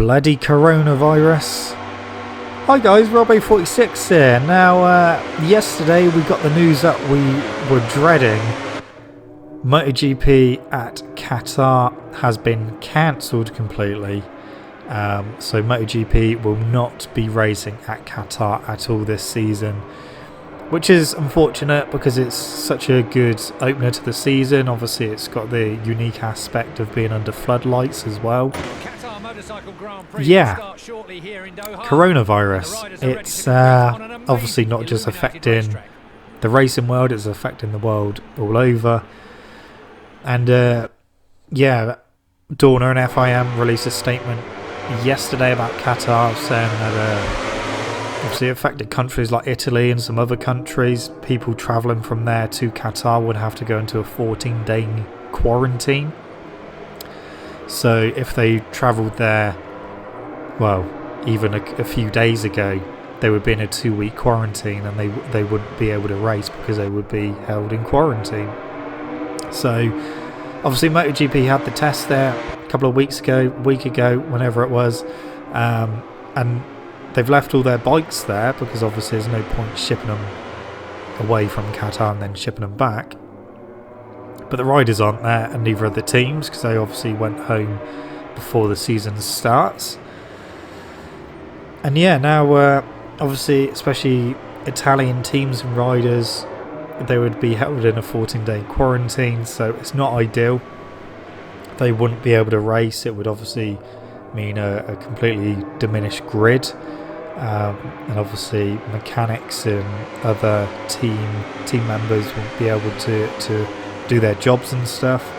bloody coronavirus. Hi guys, Robbo46 here. Now, yesterday we got the news that we were dreading. MotoGP at Qatar has been cancelled completely. So MotoGP will not be racing at Qatar at all this season, which is unfortunate because it's such a good opener to the season. Obviously it's got the unique aspect of being under floodlights as well. Yeah, coronavirus, it's obviously not just affecting the racing world, it's affecting the world all over. And yeah, Dorna and FIM released a statement yesterday about Qatar saying that obviously it affected countries like Italy and some other countries. People travelling from there to Qatar would have to go into a 14-day quarantine. So if they travelled there, well, even a few days ago, they would be in a 2-week quarantine and they wouldn't be able to race because they would be held in quarantine. So obviously MotoGP had the test there a couple of weeks ago, week ago, whenever it was, and they've left all their bikes there because obviously there's no point shipping them away from Qatar and then shipping them back. But the riders aren't there, and neither are the teams, because they obviously went home before the season starts. And yeah, now obviously especially Italian teams and riders, they would be held in a 14-day quarantine, so it's not ideal. They wouldn't be able to race. It would obviously mean a completely diminished grid, and obviously mechanics and other team members won't be able to do their jobs and stuff.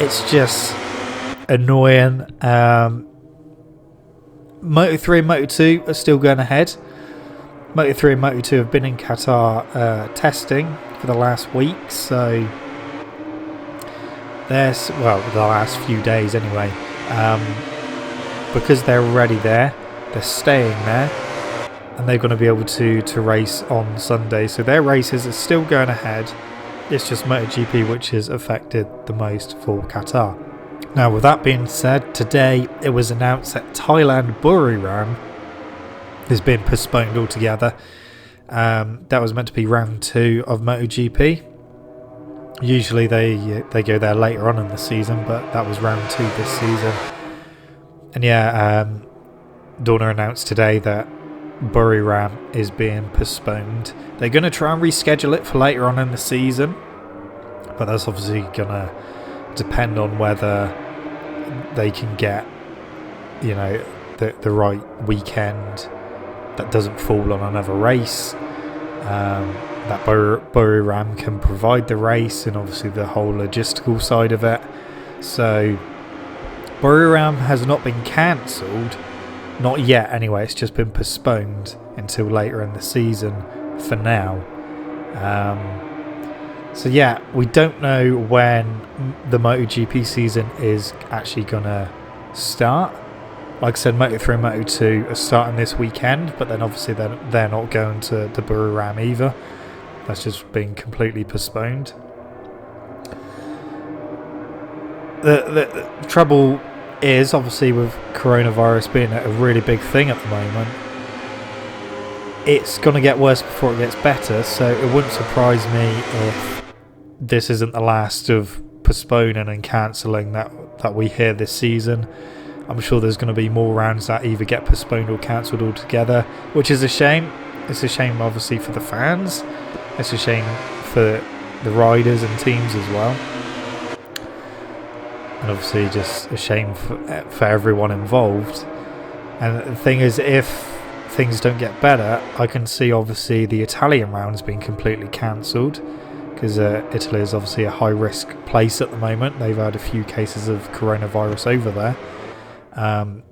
It's just annoying. Moto3 and Moto2 are still going ahead. Moto3 and Moto2 have been in Qatar testing for the last week, so there's, well, the last few days anyway. Because they're already there, they're staying there, and they're going to be able to race on Sunday. So their races are still going ahead. It's just MotoGP which is affected the most for Qatar. Now, with that being said, today it was announced that Thailand Buriram has been postponed altogether. That was meant to be round 2 of MotoGP. Usually they go there later on in the season, but that was round 2 this season. And yeah, Dorna announced today that Buriram is being postponed. They're going to try and reschedule it for later on in the season, but that's obviously going to depend on whether they can get, you know, the right weekend that doesn't fall on another race, that Buriram can provide the race, and obviously the whole logistical side of it. So Buriram has not been cancelled, not yet anyway, it's just been postponed until later in the season for now. So yeah, we don't know when the MotoGP season is actually gonna start. Like I said, Moto3 and Moto2 are starting this weekend, but then obviously they're not going to the Buriram either. That's just been completely postponed. The trouble is, obviously, with coronavirus being a really big thing at the moment, it's going to get worse before it gets better, so it wouldn't surprise me if this isn't the last of postponing and cancelling that we hear this season. I'm sure there's going to be more rounds that either get postponed or cancelled altogether, which is a shame. It's a shame obviously for the fans, it's a shame for the riders and teams as well, and obviously just a shame for everyone involved. And the thing is, if things don't get better, I can see obviously the Italian rounds being completely cancelled, because Italy is obviously a high risk place at the moment. They've had a few cases of coronavirus over there.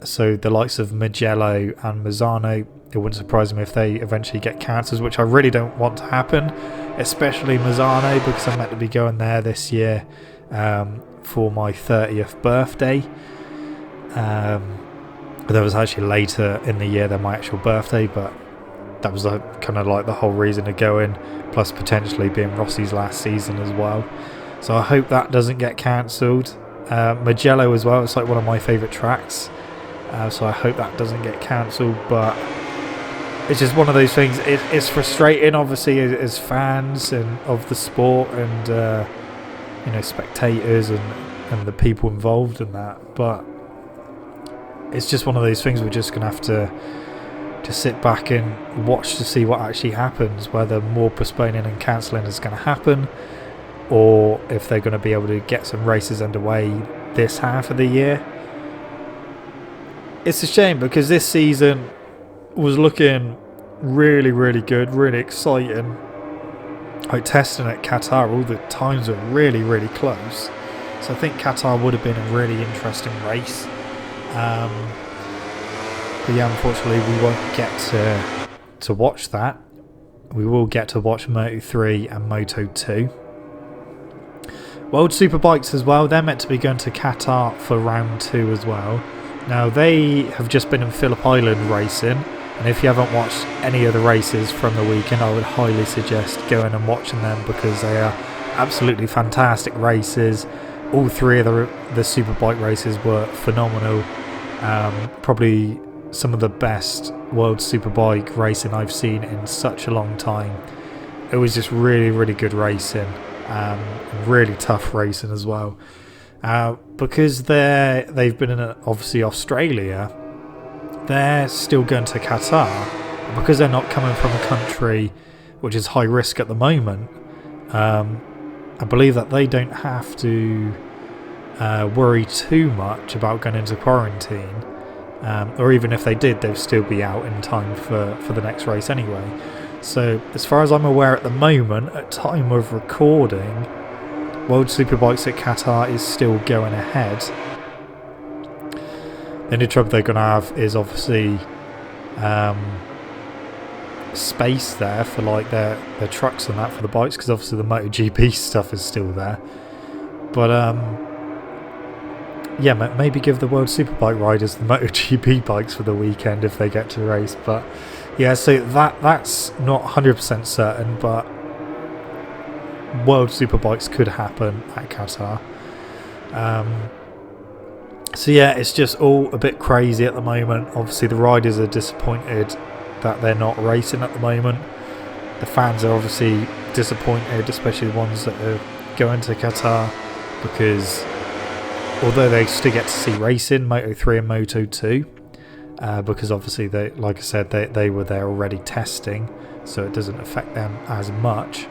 So the likes of Mugello and Misano, it wouldn't surprise me if they eventually get cancelled, which I really don't want to happen, especially Misano, because I'm meant to be going there this year for my 30th birthday. That was actually later in the year than my actual birthday, but that was kind of like the whole reason to go in, plus potentially being Rossi's last season as well. So I hope that doesn't get cancelled. Mugello as well, it's like one of my favourite tracks, so I hope that doesn't get cancelled, but it's just one of those things. It's frustrating, obviously, as fans and of the sport and you know, spectators and the people involved in that, but it's just one of those things we're just going to have to sit back and watch to see what actually happens, whether more postponing and cancelling is going to happen, or if they're going to be able to get some races underway this half of the year. It's a shame because this season was looking really, really good, really exciting. Like testing at Qatar, all the times were really, really close. So I think Qatar would have been a really interesting race. But yeah, unfortunately we won't get to watch that. We will get to watch Moto3 and Moto2. World Superbikes as well, they're meant to be going to Qatar for round 2 as well. Now they have just been in Phillip Island racing, and if you haven't watched any of the races from the weekend, I would highly suggest going and watching them because they are absolutely fantastic races. All 3 of the Superbike races were phenomenal. Probably some of the best World Superbike racing I've seen in such a long time. It was just really, really good racing. Really tough racing as well. Because they've been in obviously Australia, they're still going to Qatar. And because they're not coming from a country which is high risk at the moment, I believe that they don't have to worry too much about going into quarantine, or even if they did, they'd still be out in time for the next race anyway. So as far as I'm aware at the moment, at time of recording, World Superbikes at Qatar is still going ahead. The only trouble they're going to have is obviously space there for like their trucks and that for the bikes, because obviously the MotoGP stuff is still there. But yeah, maybe give the World Superbike riders the MotoGP bikes for the weekend if they get to race. But yeah, so that's not 100% certain, but World Superbikes could happen at Qatar. So yeah, it's just all a bit crazy at the moment. Obviously the riders are disappointed that they're not racing at the moment. The fans are obviously disappointed, especially the ones that are going to Qatar, because although they still get to see racing, Moto3 and Moto2, because obviously they, like I said, they were there already testing, so it doesn't affect them as much.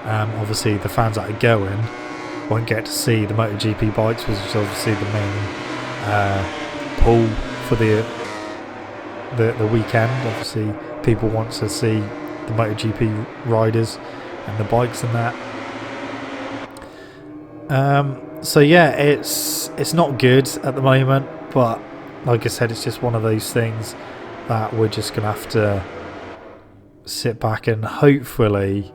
Obviously the fans that are going won't get to see the MotoGP bikes, which is obviously the main pull for the weekend. Obviously people want to see the MotoGP riders and the bikes and that. So yeah, it's not good at the moment, but like I said, it's just one of those things that we're just gonna have to sit back and hopefully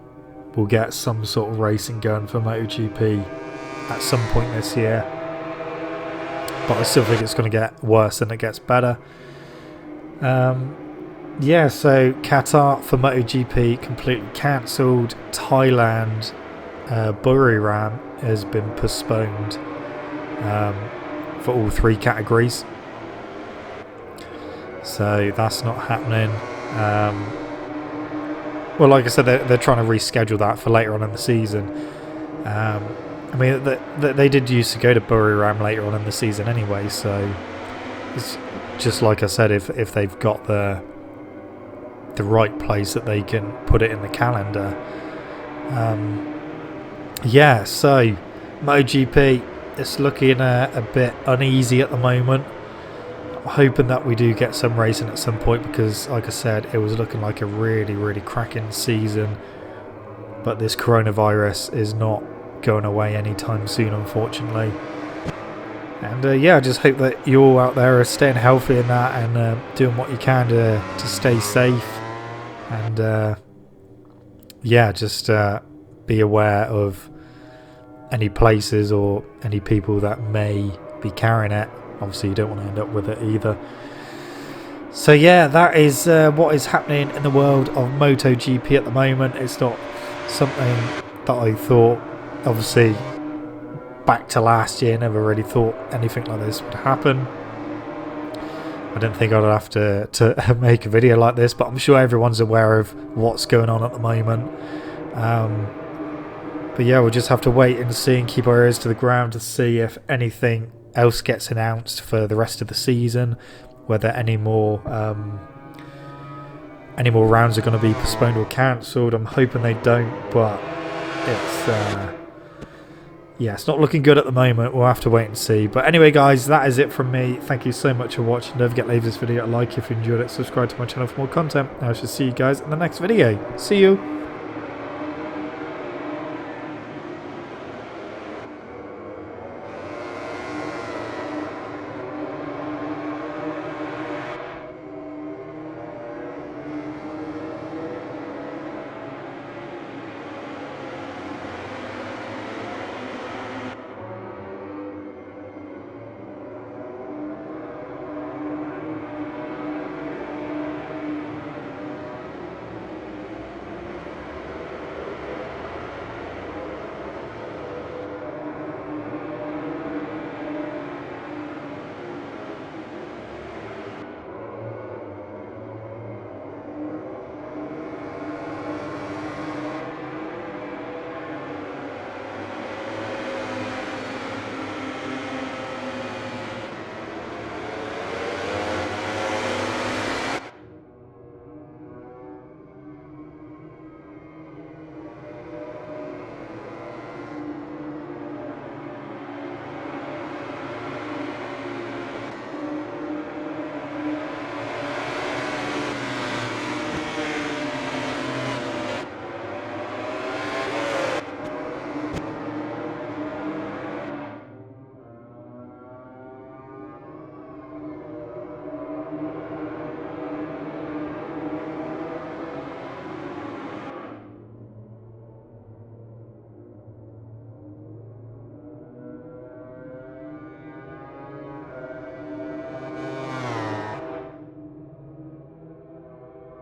we'll get some sort of racing going for MotoGP at some point this year. But I still think it's going to get worse than it gets better. Yeah, so Qatar for MotoGP completely cancelled. Thailand, Buriram has been postponed for all 3 categories. So that's not happening. Well, like I said, they're trying to reschedule that for later on in the season. I mean, they did used to go to Buriram later on in the season anyway, so it's just like I said, if they've got the right place that they can put it in the calendar. Yeah, so MotoGP, it's looking a bit uneasy at the moment. I'm hoping that we do get some racing at some point, because like I said, it was looking like a really, really cracking season, but this coronavirus is not going away anytime soon, unfortunately. And yeah, I just hope that you all out there are staying healthy in that and doing what you can to stay safe, and yeah, just be aware of any places or any people that may be carrying it. Obviously you don't want to end up with it either. So yeah, that is what is happening in the world of MotoGP at the moment. It's not something that I thought obviously back to last year, never really thought anything like this would happen. I didn't think I'd have to make a video like this, but I'm sure everyone's aware of what's going on at the moment. But yeah, we'll just have to wait and see and keep our ears to the ground to see if anything else gets announced for the rest of the season, whether any more rounds are going to be postponed or cancelled. I'm hoping they don't, but it's not looking good at the moment. We'll have to wait and see. But anyway, guys, that is it from me. Thank you so much for watching. Don't forget to leave this video a like if you enjoyed it. Subscribe to my channel for more content. I shall see you guys in the next video. See you.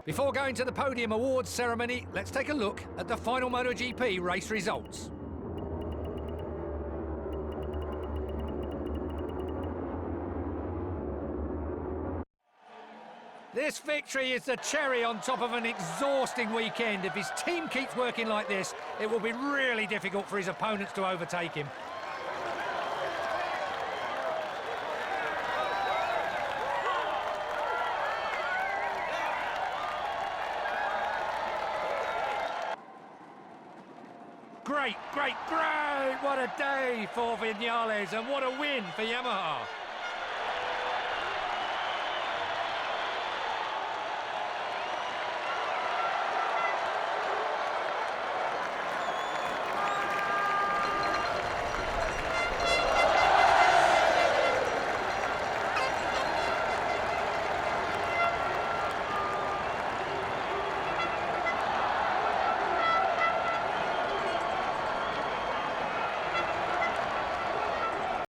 Before going to the podium awards ceremony, let's take a look at the final MotoGP race results. This victory is the cherry on top of an exhausting weekend. If his team keeps working like this, it will be really difficult for his opponents to overtake him. Great, great, great! What a day for Vinales and what a win for Yamaha.